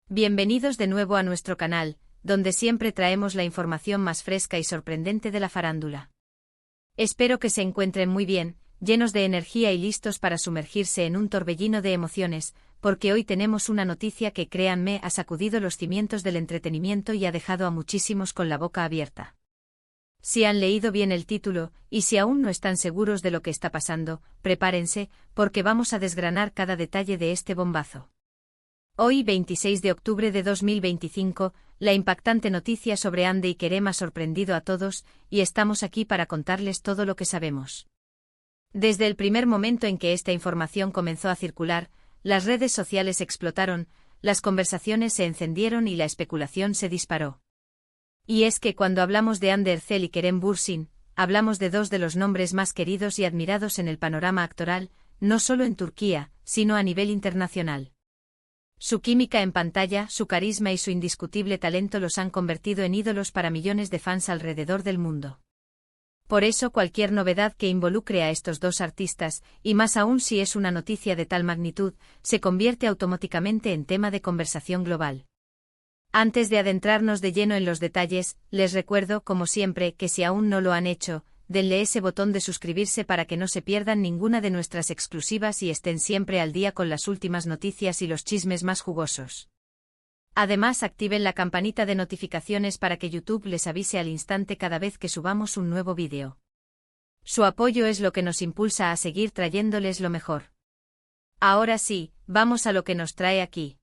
Bienvenidos de nuevo a nuestro canal, donde siempre traemos la información más fresca y sorprendente de la farándula. Espero que se encuentren muy bien, llenos de energía y listos para sumergirse en un torbellino de emociones, porque hoy tenemos una noticia que, créanme, ha sacudido los cimientos del entretenimiento y ha dejado a muchísimos con la boca abierta. Si han leído bien el título, y si aún no están seguros de lo que está pasando, prepárense, porque vamos a desgranar cada detalle de este bombazo. Hoy, 26 de octubre de 2025, la impactante noticia sobre Hande y Kerem ha sorprendido a todos, y estamos aquí para contarles todo lo que sabemos. Desde el primer momento en que esta información comenzó a circular, las redes sociales explotaron, las conversaciones se encendieron y la especulación se disparó. Y es que cuando hablamos de Hande Erçel y Kerem Bürsin, hablamos de dos de los nombres más queridos y admirados en el panorama actoral, no solo en Turquía, sino a nivel internacional. Su química en pantalla, su carisma y su indiscutible talento los han convertido en ídolos para millones de fans alrededor del mundo. Por eso cualquier novedad que involucre a estos dos artistas, y más aún si es una noticia de tal magnitud, se convierte automáticamente en tema de conversación global. Antes de adentrarnos de lleno en los detalles, les recuerdo, como siempre, que si aún no lo han hecho, denle ese botón de suscribirse para que no se pierdan ninguna de nuestras exclusivas y estén siempre al día con las últimas noticias y los chismes más jugosos. Además, activen la campanita de notificaciones para que YouTube les avise al instante cada vez que subamos un nuevo vídeo. Su apoyo es lo que nos impulsa a seguir trayéndoles lo mejor. Ahora sí, vamos a lo que nos trae aquí.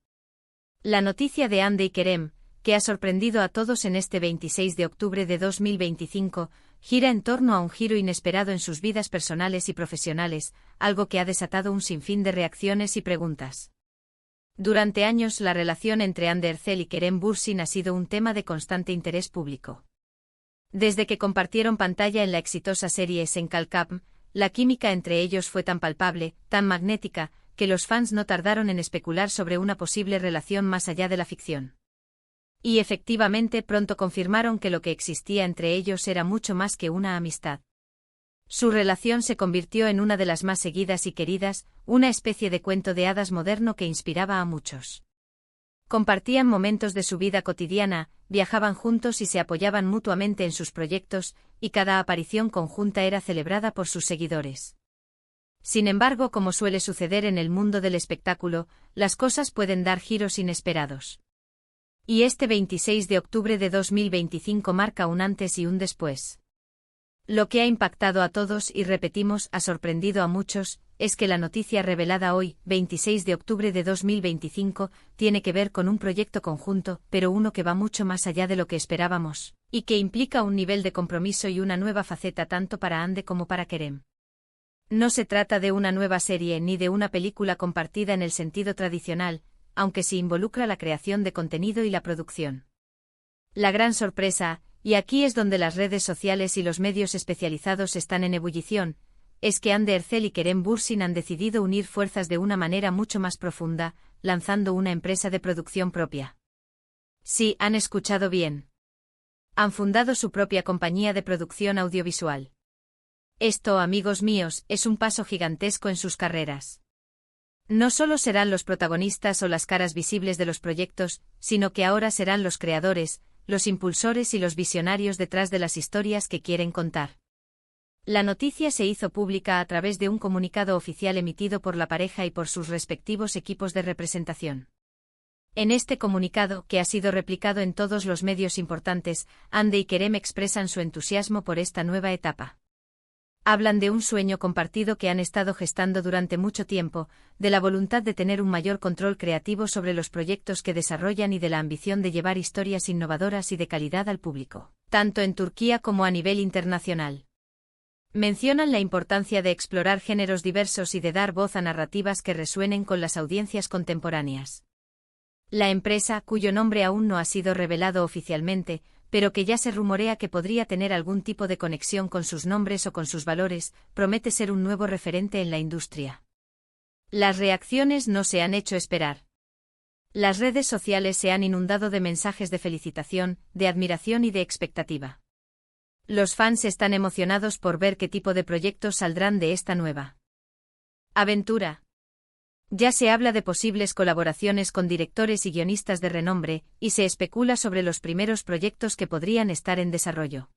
La noticia de Hande y Kerem, que ha sorprendido a todos en este 26 de octubre de 2025, gira en torno a un giro inesperado en sus vidas personales y profesionales, algo que ha desatado un sinfín de reacciones y preguntas. Durante años la relación entre Hande Erçel y Kerem Bürsin ha sido un tema de constante interés público. Desde que compartieron pantalla en la exitosa serie Sen Kalkam, la química entre ellos fue tan palpable, tan magnética, que los fans no tardaron en especular sobre una posible relación más allá de la ficción. Y efectivamente pronto confirmaron que lo que existía entre ellos era mucho más que una amistad. Su relación se convirtió en una de las más seguidas y queridas, una especie de cuento de hadas moderno que inspiraba a muchos. Compartían momentos de su vida cotidiana, viajaban juntos y se apoyaban mutuamente en sus proyectos, y cada aparición conjunta era celebrada por sus seguidores. Sin embargo, como suele suceder en el mundo del espectáculo, las cosas pueden dar giros inesperados. Y este 26 de octubre de 2025 marca un antes y un después. Lo que ha impactado a todos y repetimos, ha sorprendido a muchos, es que la noticia revelada hoy, 26 de octubre de 2025, tiene que ver con un proyecto conjunto, pero uno que va mucho más allá de lo que esperábamos, y que implica un nivel de compromiso y una nueva faceta tanto para Hande como para Kerem. No se trata de una nueva serie ni de una película compartida en el sentido tradicional, aunque sí involucra la creación de contenido y la producción. La gran sorpresa, y aquí es donde las redes sociales y los medios especializados están en ebullición, es que Hande Erçel y Kerem Bürsin han decidido unir fuerzas de una manera mucho más profunda, lanzando una empresa de producción propia. Sí, han escuchado bien. Han fundado su propia compañía de producción audiovisual. Esto, amigos míos, es un paso gigantesco en sus carreras. No solo serán los protagonistas o las caras visibles de los proyectos, sino que ahora serán los creadores, los impulsores y los visionarios detrás de las historias que quieren contar. La noticia se hizo pública a través de un comunicado oficial emitido por la pareja y por sus respectivos equipos de representación. En este comunicado, que ha sido replicado en todos los medios importantes, Hande y Kerem expresan su entusiasmo por esta nueva etapa. Hablan de un sueño compartido que han estado gestando durante mucho tiempo, de la voluntad de tener un mayor control creativo sobre los proyectos que desarrollan y de la ambición de llevar historias innovadoras y de calidad al público, tanto en Turquía como a nivel internacional. Mencionan la importancia de explorar géneros diversos y de dar voz a narrativas que resuenen con las audiencias contemporáneas. La empresa, cuyo nombre aún no ha sido revelado oficialmente, pero que ya se rumorea que podría tener algún tipo de conexión con sus nombres o con sus valores, promete ser un nuevo referente en la industria. Las reacciones no se han hecho esperar. Las redes sociales se han inundado de mensajes de felicitación, de admiración y de expectativa. Los fans están emocionados por ver qué tipo de proyectos saldrán de esta nueva aventura. Ya se habla de posibles colaboraciones con directores y guionistas de renombre, y se especula sobre los primeros proyectos que podrían estar en desarrollo.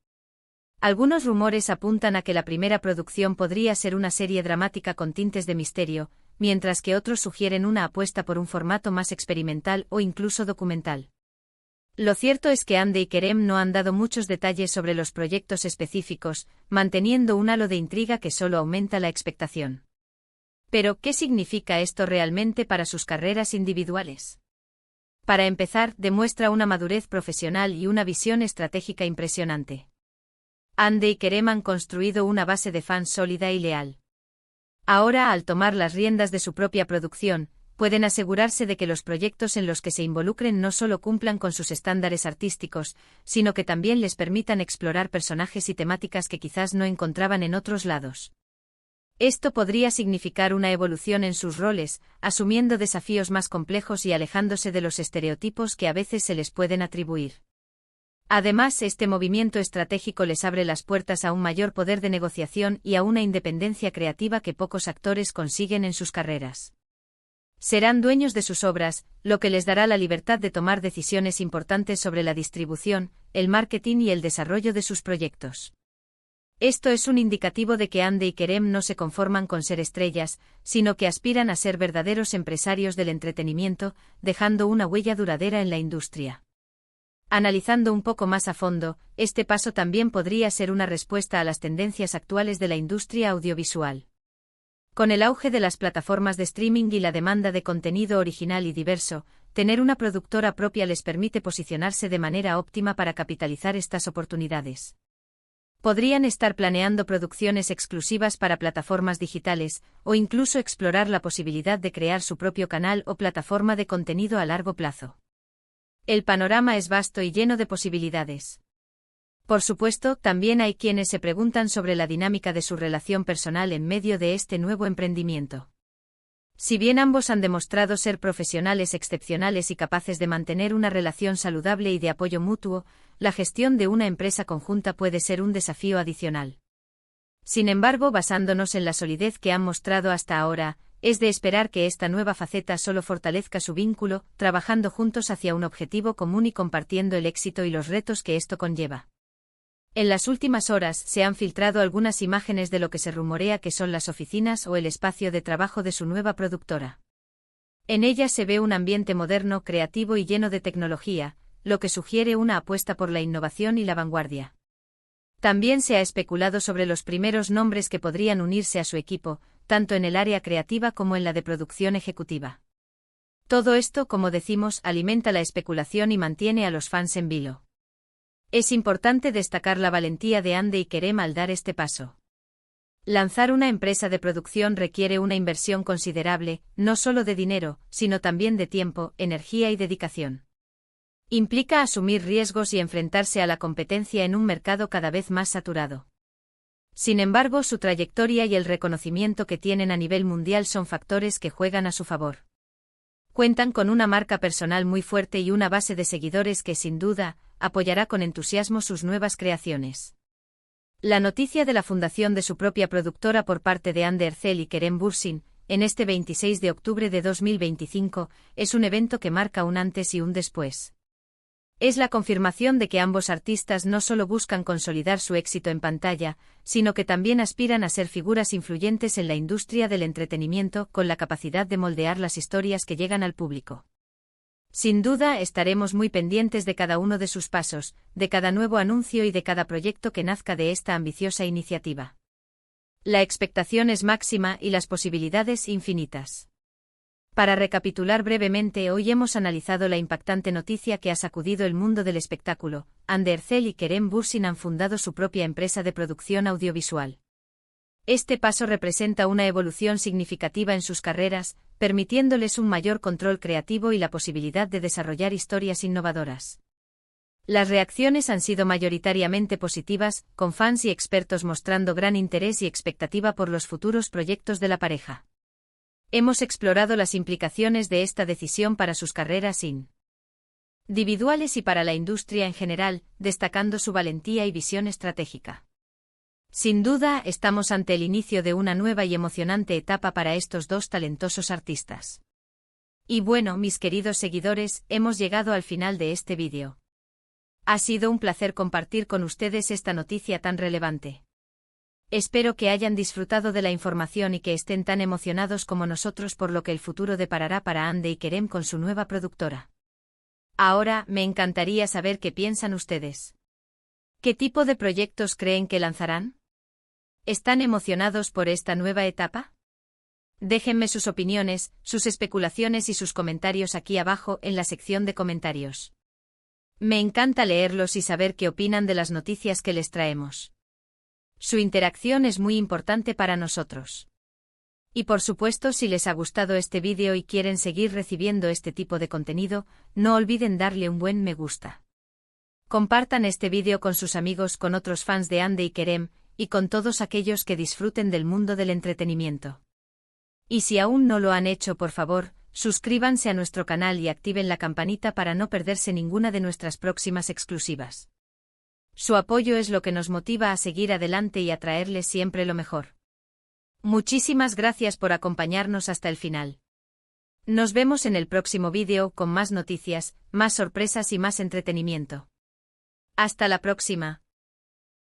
Algunos rumores apuntan a que la primera producción podría ser una serie dramática con tintes de misterio, mientras que otros sugieren una apuesta por un formato más experimental o incluso documental. Lo cierto es que Ande y Kerem no han dado muchos detalles sobre los proyectos específicos, manteniendo un halo de intriga que solo aumenta la expectación. Pero, ¿qué significa esto realmente para sus carreras individuales? Para empezar, demuestra una madurez profesional y una visión estratégica impresionante. Ande y Kerem han construido una base de fans sólida y leal. Ahora, al tomar las riendas de su propia producción, pueden asegurarse de que los proyectos en los que se involucren no solo cumplan con sus estándares artísticos, sino que también les permitan explorar personajes y temáticas que quizás no encontraban en otros lados. Esto podría significar una evolución en sus roles, asumiendo desafíos más complejos y alejándose de los estereotipos que a veces se les pueden atribuir. Además, este movimiento estratégico les abre las puertas a un mayor poder de negociación y a una independencia creativa que pocos actores consiguen en sus carreras. Serán dueños de sus obras, lo que les dará la libertad de tomar decisiones importantes sobre la distribución, el marketing y el desarrollo de sus proyectos. Esto es un indicativo de que Ande y Kerem no se conforman con ser estrellas, sino que aspiran a ser verdaderos empresarios del entretenimiento, dejando una huella duradera en la industria. Analizando un poco más a fondo, este paso también podría ser una respuesta a las tendencias actuales de la industria audiovisual. Con el auge de las plataformas de streaming y la demanda de contenido original y diverso, tener una productora propia les permite posicionarse de manera óptima para capitalizar estas oportunidades. Podrían estar planeando producciones exclusivas para plataformas digitales, o incluso explorar la posibilidad de crear su propio canal o plataforma de contenido a largo plazo. El panorama es vasto y lleno de posibilidades. Por supuesto, también hay quienes se preguntan sobre la dinámica de su relación personal en medio de este nuevo emprendimiento. Si bien ambos han demostrado ser profesionales excepcionales y capaces de mantener una relación saludable y de apoyo mutuo, la gestión de una empresa conjunta puede ser un desafío adicional. Sin embargo, basándonos en la solidez que han mostrado hasta ahora, es de esperar que esta nueva faceta solo fortalezca su vínculo, trabajando juntos hacia un objetivo común y compartiendo el éxito y los retos que esto conlleva. En las últimas horas se han filtrado algunas imágenes de lo que se rumorea que son las oficinas o el espacio de trabajo de su nueva productora. En ellas se ve un ambiente moderno, creativo y lleno de tecnología, lo que sugiere una apuesta por la innovación y la vanguardia. También se ha especulado sobre los primeros nombres que podrían unirse a su equipo, tanto en el área creativa como en la de producción ejecutiva. Todo esto, como decimos, alimenta la especulación y mantiene a los fans en vilo. Es importante destacar la valentía de Ande y Kerem al dar este paso. Lanzar una empresa de producción requiere una inversión considerable, no solo de dinero, sino también de tiempo, energía y dedicación. Implica asumir riesgos y enfrentarse a la competencia en un mercado cada vez más saturado. Sin embargo, su trayectoria y el reconocimiento que tienen a nivel mundial son factores que juegan a su favor. Cuentan con una marca personal muy fuerte y una base de seguidores que, sin duda, apoyará con entusiasmo sus nuevas creaciones. La noticia de la fundación de su propia productora por parte de Ande Erçel y Kerem Bürsin, en este 26 de octubre de 2025, es un evento que marca un antes y un después. Es la confirmación de que ambos artistas no solo buscan consolidar su éxito en pantalla, sino que también aspiran a ser figuras influyentes en la industria del entretenimiento con la capacidad de moldear las historias que llegan al público. Sin duda estaremos muy pendientes de cada uno de sus pasos, de cada nuevo anuncio y de cada proyecto que nazca de esta ambiciosa iniciativa. La expectación es máxima y las posibilidades infinitas. Para recapitular brevemente, hoy hemos analizado la impactante noticia que ha sacudido el mundo del espectáculo. Ande Erçel y Kerem Bürsin han fundado su propia empresa de producción audiovisual. Este paso representa una evolución significativa en sus carreras, permitiéndoles un mayor control creativo y la posibilidad de desarrollar historias innovadoras. Las reacciones han sido mayoritariamente positivas, con fans y expertos mostrando gran interés y expectativa por los futuros proyectos de la pareja. Hemos explorado las implicaciones de esta decisión para sus carreras individuales y para la industria en general, destacando su valentía y visión estratégica. Sin duda, estamos ante el inicio de una nueva y emocionante etapa para estos dos talentosos artistas. Y bueno, mis queridos seguidores, hemos llegado al final de este vídeo. Ha sido un placer compartir con ustedes esta noticia tan relevante. Espero que hayan disfrutado de la información y que estén tan emocionados como nosotros por lo que el futuro deparará para Hande y Kerem con su nueva productora. Ahora, me encantaría saber qué piensan ustedes. ¿Qué tipo de proyectos creen que lanzarán? ¿Están emocionados por esta nueva etapa? Déjenme sus opiniones, sus especulaciones y sus comentarios aquí abajo en la sección de comentarios. Me encanta leerlos y saber qué opinan de las noticias que les traemos. Su interacción es muy importante para nosotros. Y por supuesto, si les ha gustado este vídeo y quieren seguir recibiendo este tipo de contenido, no olviden darle un buen me gusta. Compartan este vídeo con sus amigos, con otros fans de Hande y Kerem, y con todos aquellos que disfruten del mundo del entretenimiento. Y si aún no lo han hecho, por favor, suscríbanse a nuestro canal y activen la campanita para no perderse ninguna de nuestras próximas exclusivas. Su apoyo es lo que nos motiva a seguir adelante y a traerles siempre lo mejor. Muchísimas gracias por acompañarnos hasta el final. Nos vemos en el próximo vídeo con más noticias, más sorpresas y más entretenimiento. Hasta la próxima.